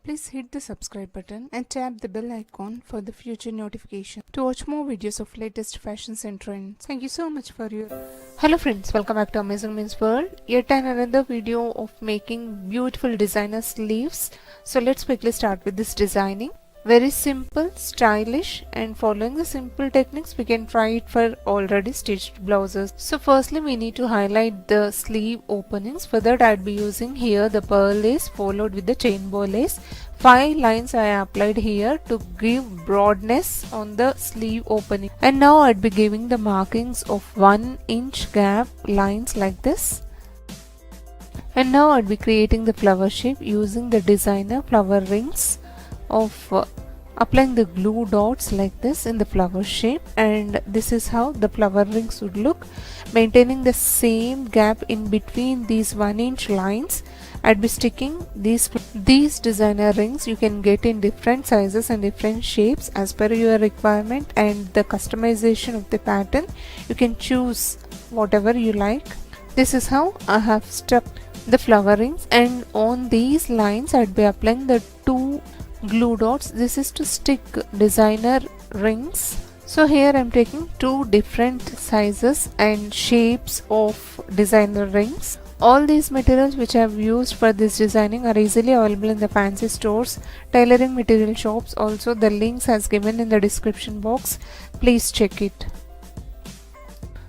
Please hit the subscribe button and tap the bell icon for the future notification to watch more videos of latest fashions and trends. Thank you so much for your... Hello friends, welcome back to Amazing Women's World. Yet another video of making beautiful designer sleeves. So let's quickly start with this designing. Very simple, stylish, and following the simple techniques we can try it for already stitched blouses. So firstly we need to highlight the sleeve openings. For that I'd be using here the pearl lace followed with the chain bow lace. 5 lines I applied here to give broadness on the sleeve opening. And now I'd be giving the markings of 1 inch gap lines like this. And now I'd be creating the flower shape using the designer flower rings of applying the glue dots like this in the flower shape, and this is how the flower rings would look, maintaining the same gap in between these 1 inch lines. I'd be sticking these designer rings. You can get in different sizes and different shapes as per your requirement and the customization of the pattern. You can choose whatever you like. This is how I have stuck the flower rings, and on these lines I'd be applying the 2 glue dots. This is to stick designer rings. So here I'm taking 2 different sizes and shapes of designer rings. All these materials which I have used for this designing are easily available in the fancy stores, tailoring material shops. Also the links as given in the description box. Please check it.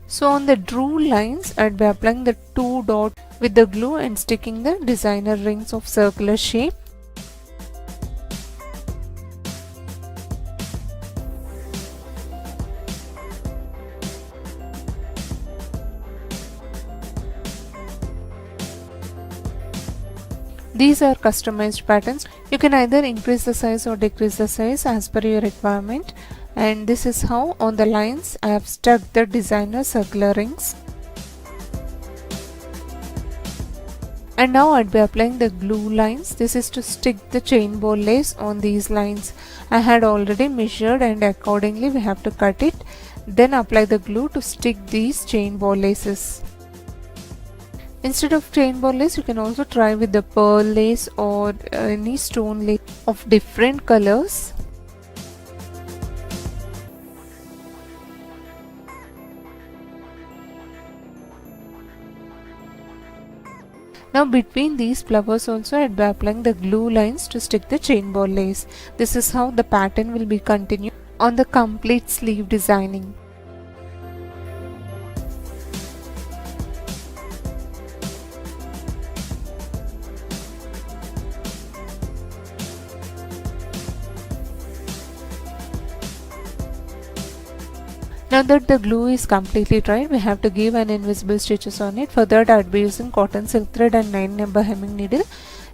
So on the drew lines I'd be applying the 2 dots with the glue and sticking the designer rings of circular shape. These are customized patterns. You can either increase the size or decrease the size as per your requirement. And this is how on the lines I have stuck the designer circular rings. And now I'd be applying the glue lines. This is to stick the chain bow lace on these lines. I had already measured and accordingly we have to cut it. Then apply the glue to stick these chain bow laces. Instead of chain bow lace, you can also try with the pearl lace or any stone lace of different colors. Now between these flowers also I'd be applying the glue lines to stick the chain bow lace. This is how the pattern will be continued on the complete sleeve designing. Now that the glue is completely dried, we have to give an invisible stitches on it. For that I'd be using cotton silk thread and 9 number hemming needle.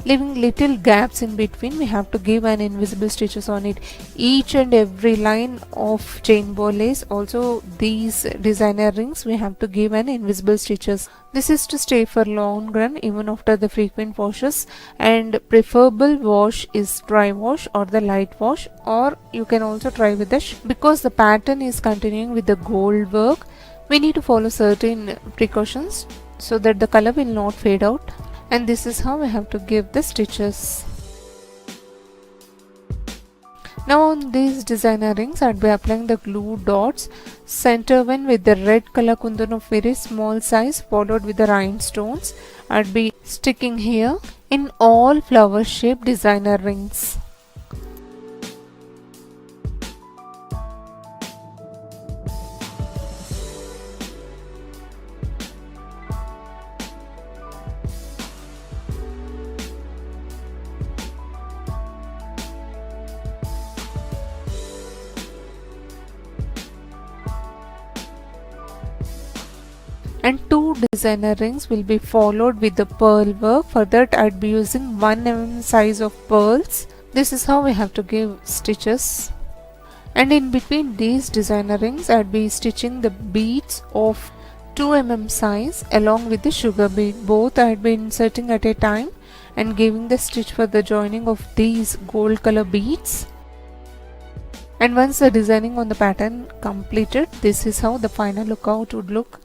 Leaving little gaps in between, we have to give an invisible stitches on it. Each and every line of chain bow lace, also these designer rings, we have to give an invisible stitches. This is to stay for long run even after the frequent washes, and preferable wash is dry wash or the light wash, or you can also try with the because the pattern is continuing with the gold work. We need to follow certain precautions so that the color will not fade out. And this is how we have to give the stitches. Now on these designer rings I'd be applying the glue dots, center one with the red color kundan of very small size followed with the rhinestones. I'd be sticking here in all flower shaped designer rings. And 2 designer rings will be followed with the pearl work. For that I'd be using 1 mm size of pearls. This is how we have to give stitches. And in between these designer rings I'd be stitching the beads of 2 mm size along with the sugar bead. Both I'd be inserting at a time and giving the stitch for the joining of these gold color beads. And once the designing on the pattern completed, this is how the final lookout would look.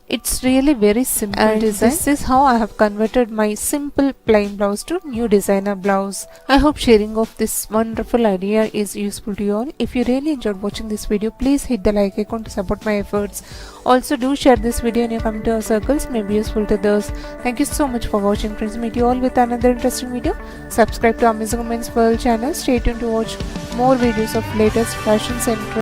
It's really very simple design. This is how I have converted my simple plain blouse to new designer blouse. I hope sharing of this wonderful idea is useful to you all. If you really enjoyed watching this video, please hit the like icon to support my efforts. Also do share this video in your community circles, may be useful to those. Thank you so much for watching friends. Meet you all with another interesting video. Subscribe to Amazing Women's World channel. Stay tuned to watch more videos of latest fashions and trends.